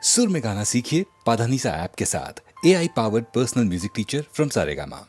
सुर में गाना सीखिए पाधानीसा ऐप के साथ। AI powered personal music teacher from Saregama.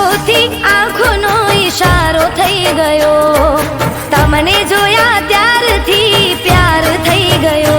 આંખોથી આંખોનો ઈશારો થઈ ગયો, તમને જોયા ત્યારથી પ્યાર થઈ ગયો.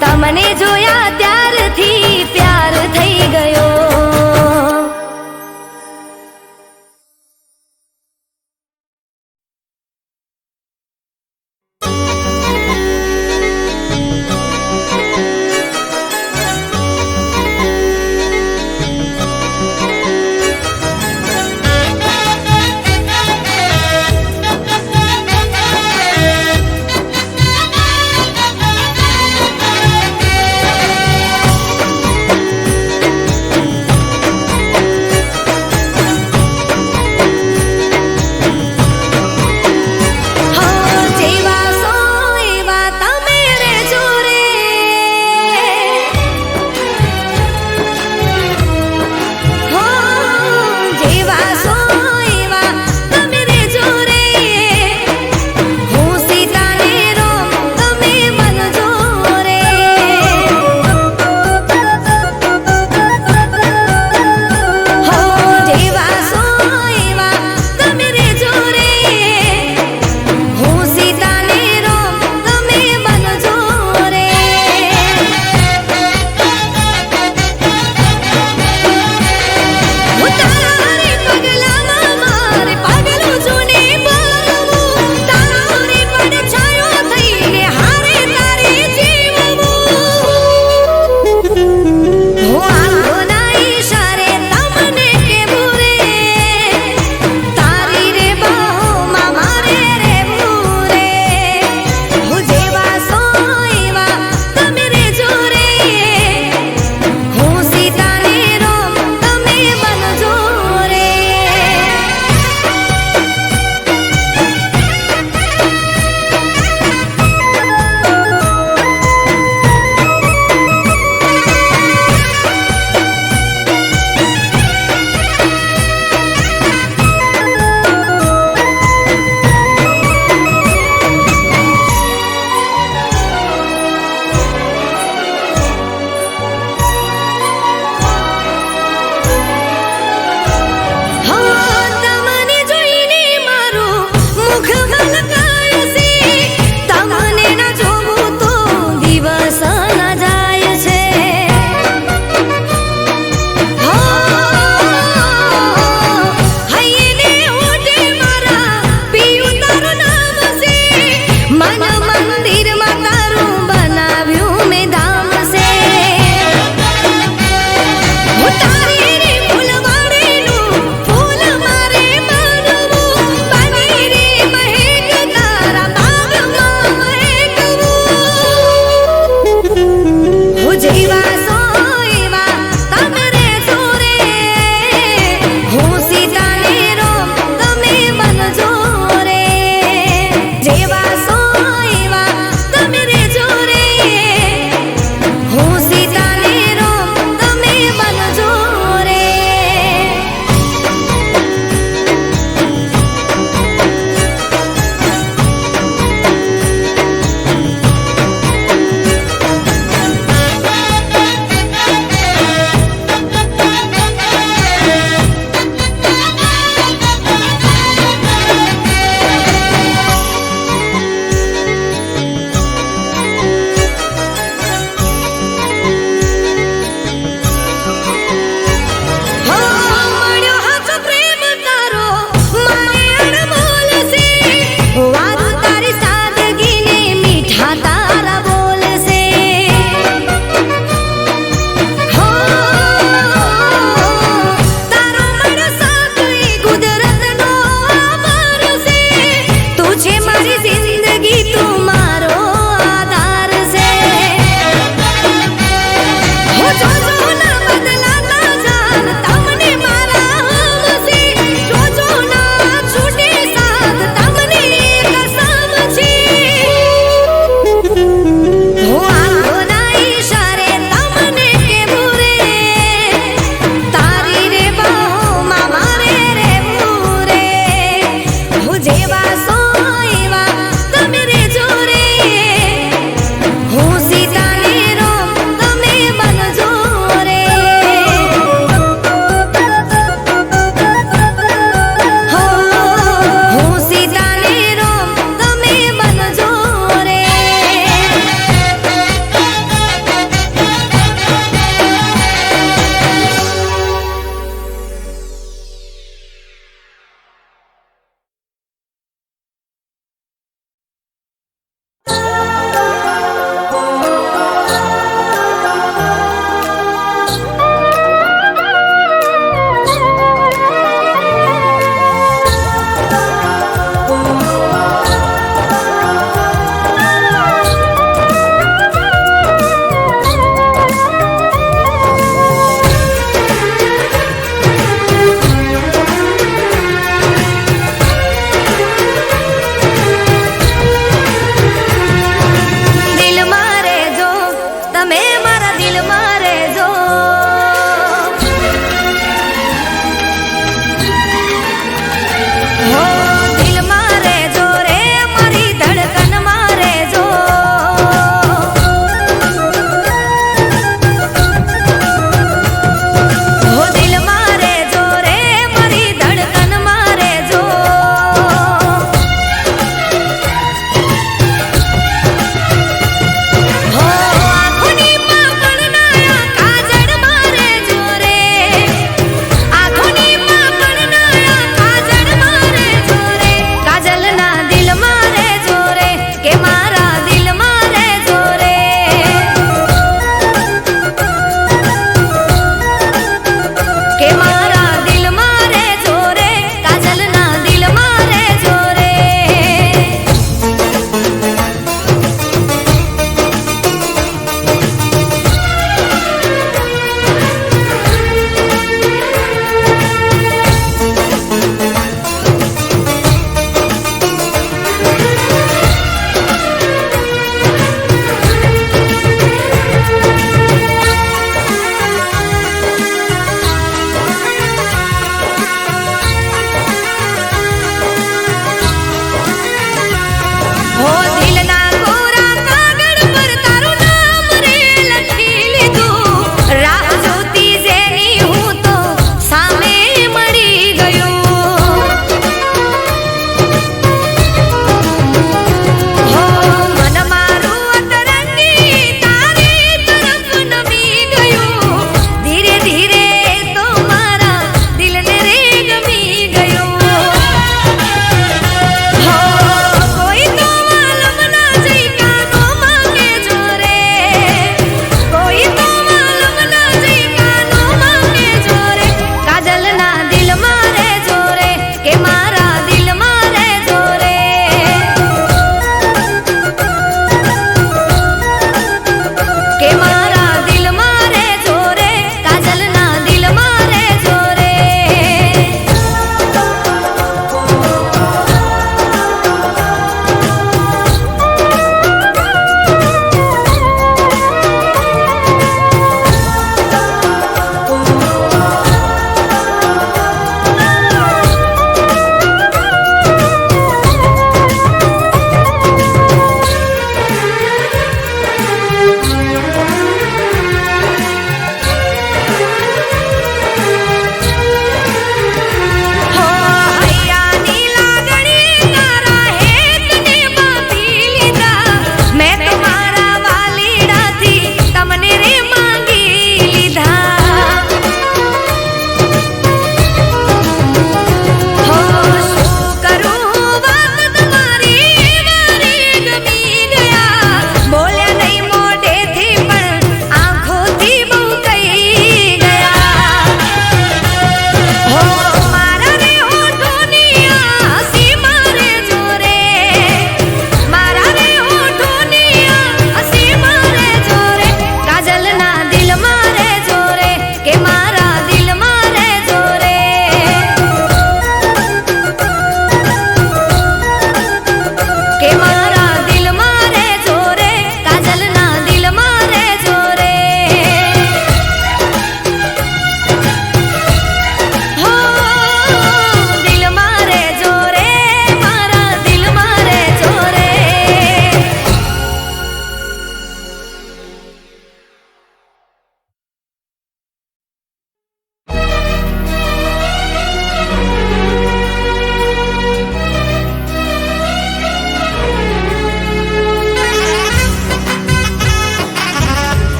તમને જોયા ત્યારથી પ્યાર થઈ ગયો.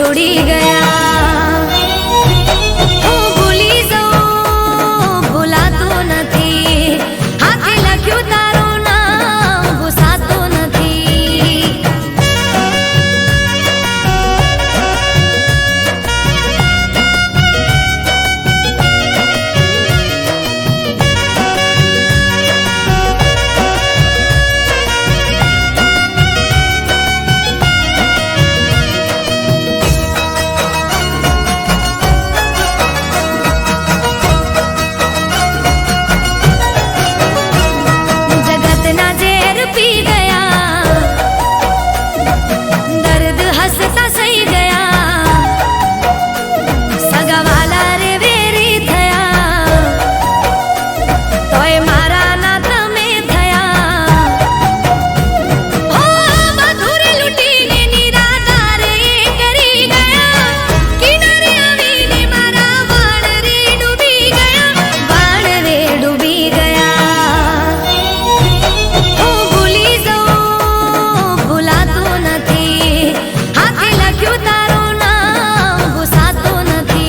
છોડી ગયા. હું ભૂલી જાઉં ભૂલાતું નથી, હાથે લખ્યું તારું નામ ભૂસાતું નથી. જગતના ઝેર પી ગયા, દર્દ હસતા સહી ગયા, સગાવાલા રે વેરી થયા, તોય મારા ના તમે થયા. હો મધુર લૂટીને નિરાધાર એ કરી ગયા, કિનારે આવીને મારા વાણ રે ડૂબી ગયા, વાણ રે ડૂબી ગયા. હું ભૂલી જાઉં ભૂલાતું નથી, હાથે લખ્યું તારું નામ ભૂસાતું નથી.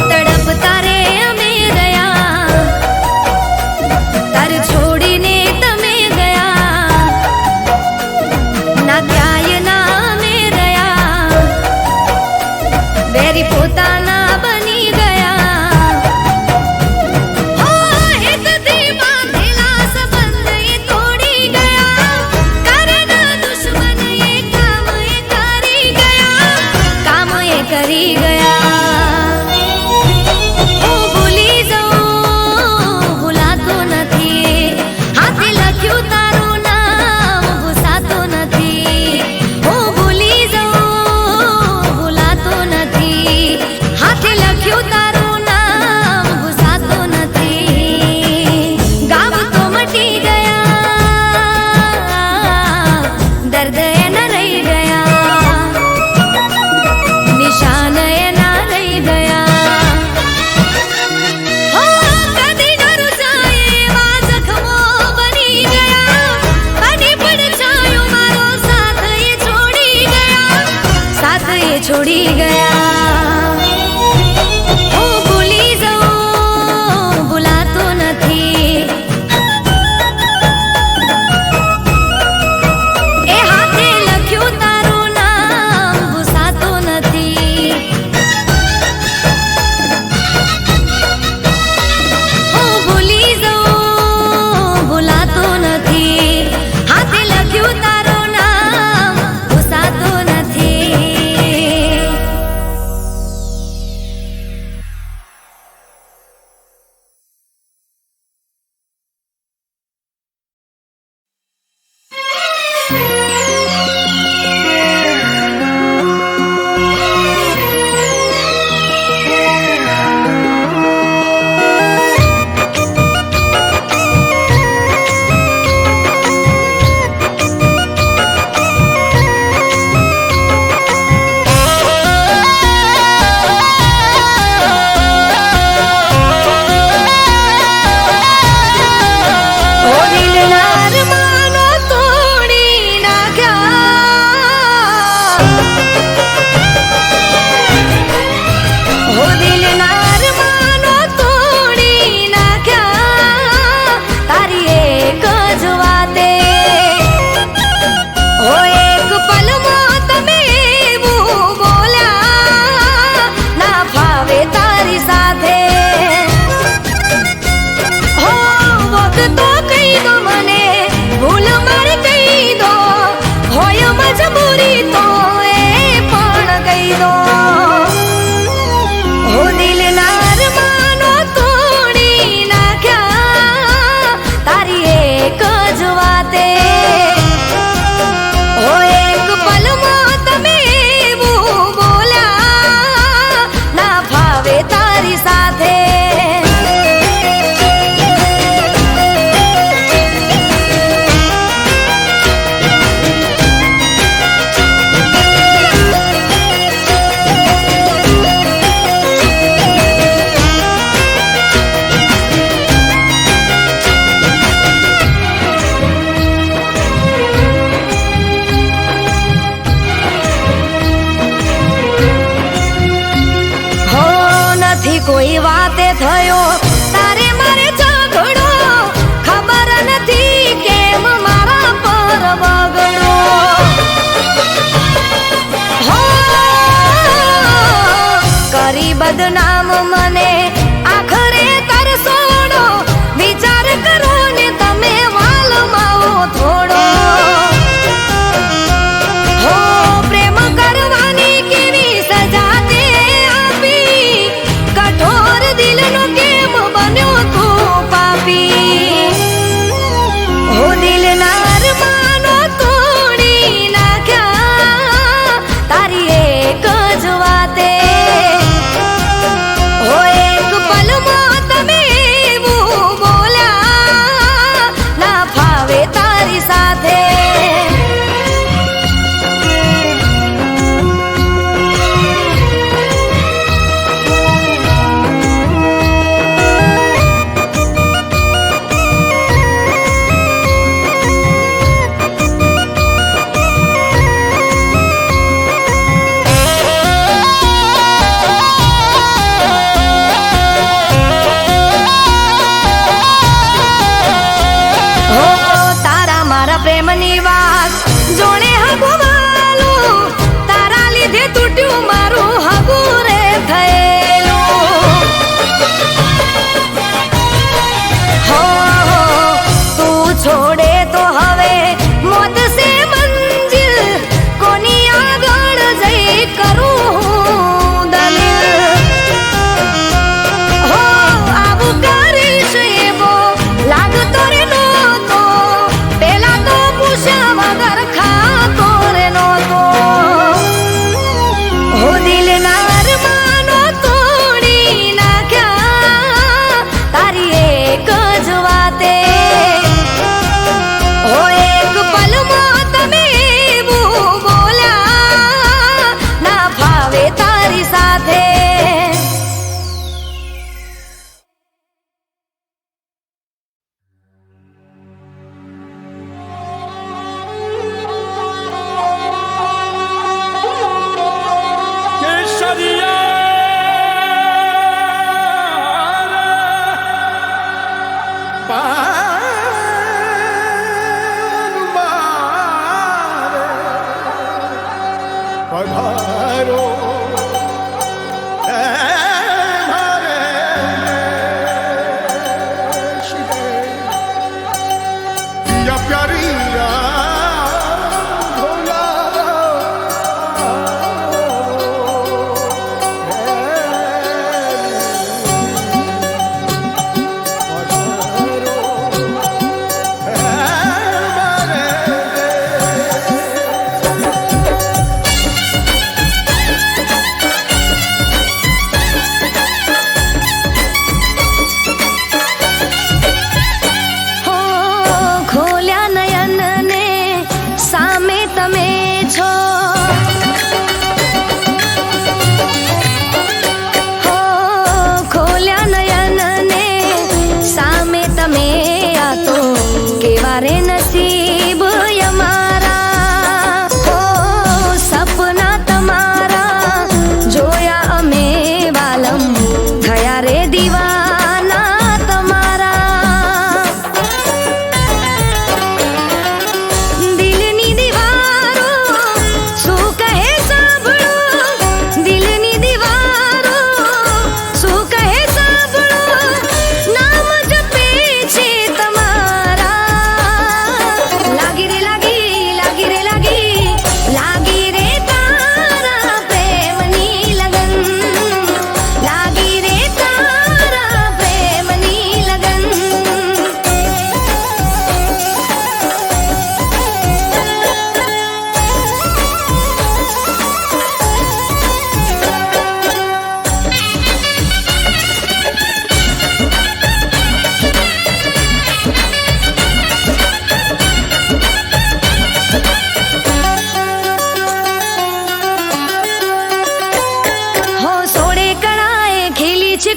તડપતા રે અમે રહ્યા, તાર છોડીને તમે ગયા, ના ક્યાંય ના અમે રહ્યા, વેરી પોતાના બની ગયા. હો હિતથી બાંધેલા સંબંધ એ તોડી ગયા, કરના દુશ્મન એ કામ એ કરી ગયા, કામ એ કરી ગયા. હું ભૂલી જાઉં ભૂલાતું નથી, હાથે લખ્યું તારું નામ ભૂસાતું નથી. હું ભૂલી જાઉં ભૂલાતું નથી, હાથે લખ્યું તારું નામ ભૂસાતું નથી. ગામ તો મટી ગયા, દર્દ એના રહી ગયા, નિશાન એના રહી ગયા. હો કદી ન રૂસાય એવા જખમો બની ગયા, કદી પડછાયો મારો સાથ એ છોડી ગયા, સાથ એ છોડી ગયા. હું ભૂલી જાઉં ભૂલાતું નથી, એ હાથે લખ્યું તારું નામ ભૂસાતું નથી. હું ભૂલી જાઉં ભૂલાતું નથી, હાથે લખ્યું તારું નામ ભૂસાતું નથી. બદનામ મને આખરે તરસોડો વિચાર કરો ને તમે વાલમાઓ થોડો હો પ્રેમ કરવાની કેવી સજા તે આપી કઠોર દિલનો કેમ બન્યો તું પાપી હો દિલના અરમાનો તોડી નાખ્યા તારી એક જ વાતે હો એક પલમાં તમે એવું બોલ્યા ના ફાવે તારી સાથે પ્રેમની વાત જોણે હગવાલું તારા લીધે તૂટ્યું મારું હગું રે થયેલું હો તું છોડે તો હવે મોત સે મંજિલ કોની આગળ જઈ કરું દલીલ હો આવું કરીશ એવો લાગતો રે નહોતો પેલા તો પૂછ્યા વગર ખાતો રે નહોતો હો દિલના અરમાનો તોડી નાખ્યા તારી એક જ વાતે હો એક પલમાં તમે એવું બોલ્યા ના ફાવે તારી સાથે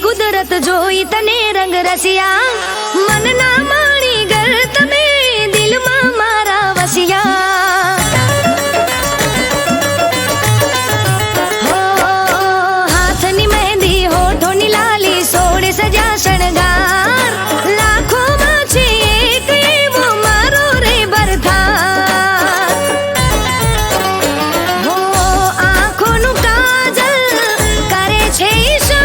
કુદરત જોઈ તને રંગ રસિયા મનના માણી ગર તમે દિલમાં મારા વસિયા હો હાથની મહેંદી હોઠોની લાલી સોડે સજા શણગાર લાખોમાં છે એક એવો મારો રે બરથાર હો આંખોનું કાજલ કરે છે ઈશા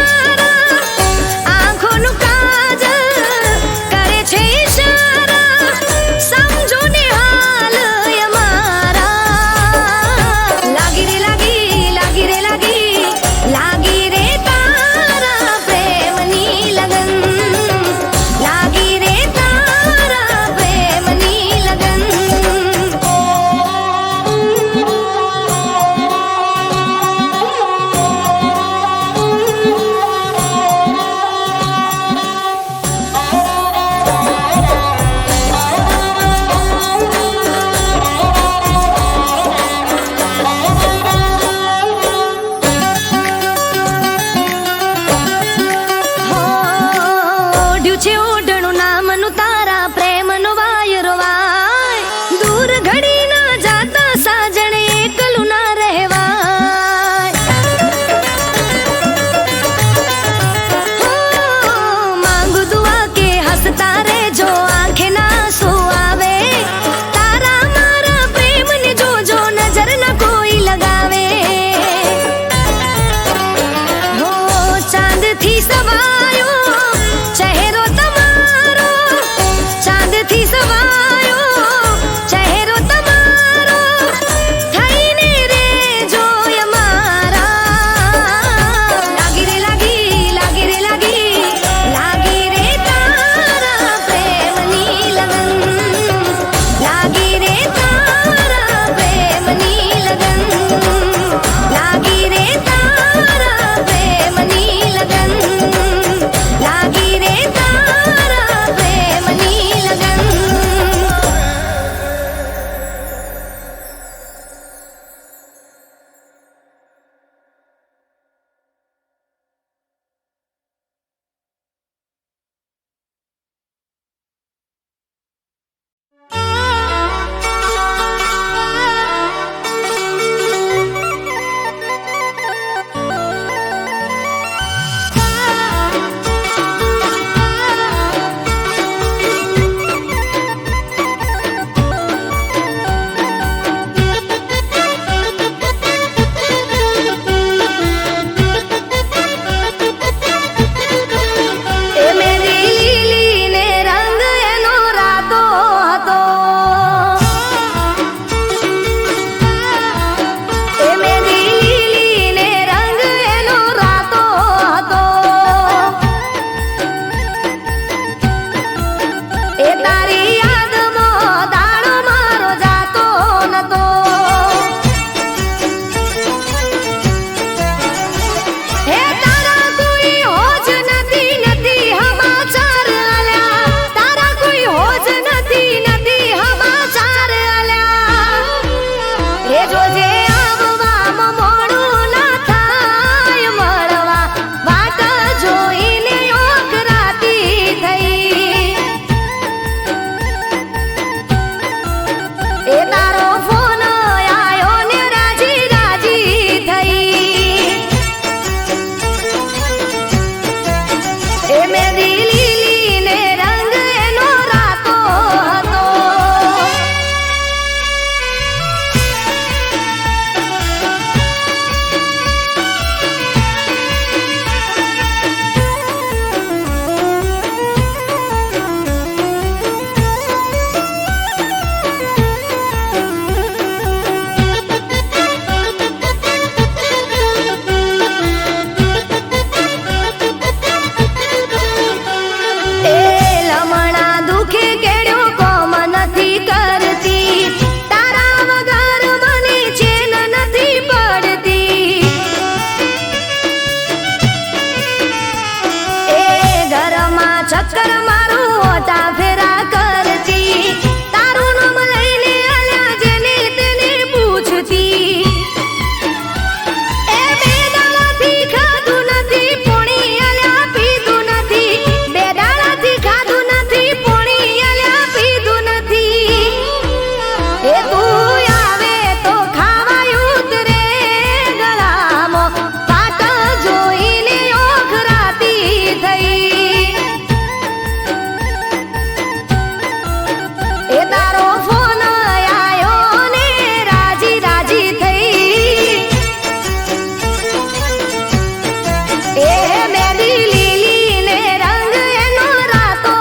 એ મેરી લીલી ને રંગ એનો રાતો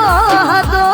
હતો.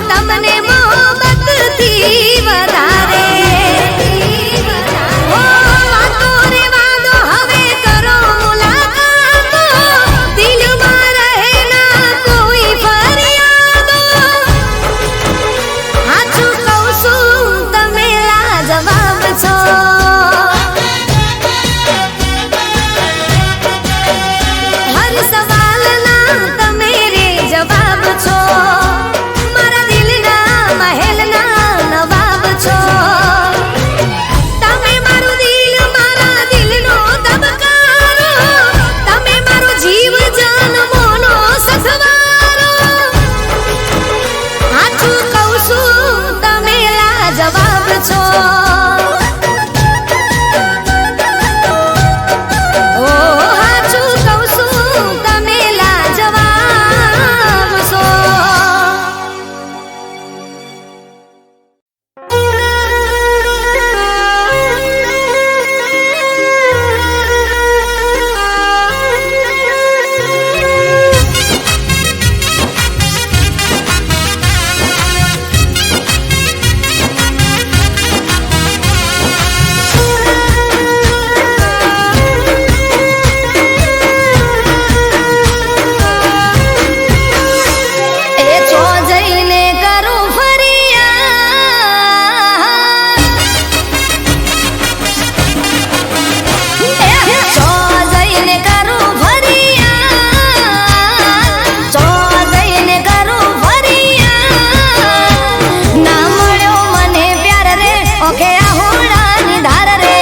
તમને મોહબ્બતથી વધારે ઓ વાતો રે વાદો હવે કરો મુલાકાતો દિલમાં રહે ના કોઈ ફરિયાદો સાચું કહું છું તમે લાજવાબ છો હર સવાલના તમે રે જવાબ છો મારા દિલના મહેલના નવાબ છો તમે મારું દિલ મારા દિલનો ધબકારો તમે મારો જીવ જાન મોનો સથવારો સાચું કહું છું તમે લાજવાબ છો ઓ સાચું કહું છું તમે લાજવાબ છો એ છો જઈને કરું ફરિયાદ એ છો જઈને કરું ફરિયાદ છો જઈને કરું ફરિયાદ ના મળ્યો મને પ્યાર રે ઓકે આહુડાની ધાર રે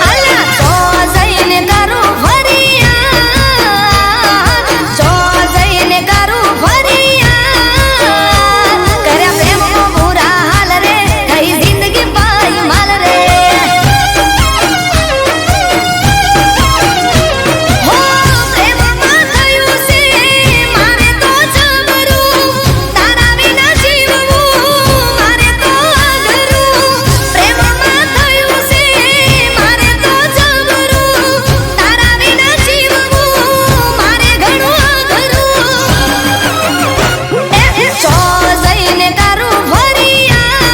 અલા છો જઈને કરું ફરિયાદ છો જઈને કરું ફરિયાદ કર્યા પ્રેમનો બુરા હાલ રે કઈ જિંદગી પાઈ માલ રે હો પ્રેમમાં થયું છે મારે તો જબરું તારા વિના જીવવું મારે તો અઘરું પ્રેમમાં થયું છે મારે તો જબરું તારા વિના જીવવું મારે ઘણું અઘરું એ છો જઈને કરું ફરિયાદ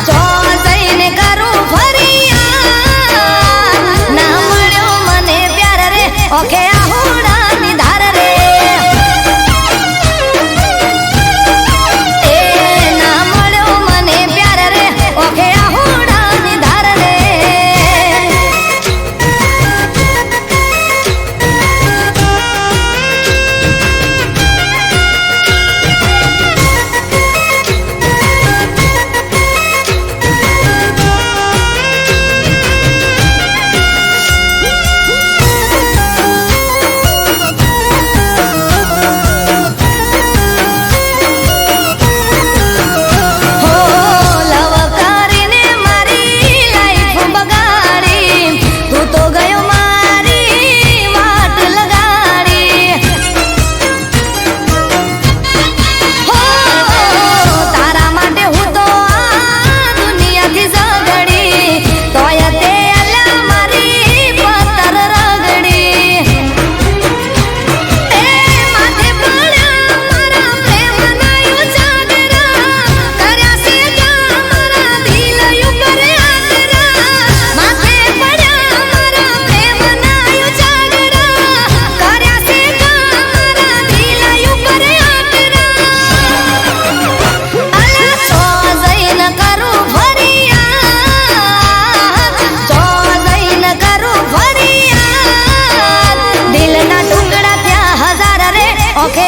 છો જઈને કરું ફરિયાદ ના મળ્યો મને પ્યાર રે ઓકે આહુડાની ધાર રે એ ના મળ્યો મને પ્યાર રે ઓકે આહુડાની ધાર રે હો લવ કરીને મારી લાઈફ બગાડી તું તો ગયો મારી વાટ લગાડી હો તારા માટે હું તો આ દુનિયાથી ઝઘડી તોય તે અલ્યા મારી પથ્થર રગડી એ માથે પડ્યા મારા પ્રેમના ઉજાગરા કર્યા છે કા મારા દિલ ઉપર આકરા માથે પડ્યા મારા પ્રેમના ઉજાગરા કર્યા છે કા મારા દિલ ઉપર આકરા અલા છો જઈને કરું ફરિયાદ છો જઈને કરું ફરિયાદ દિલના ટુકડા ત્યાં હજાર રે ઓકે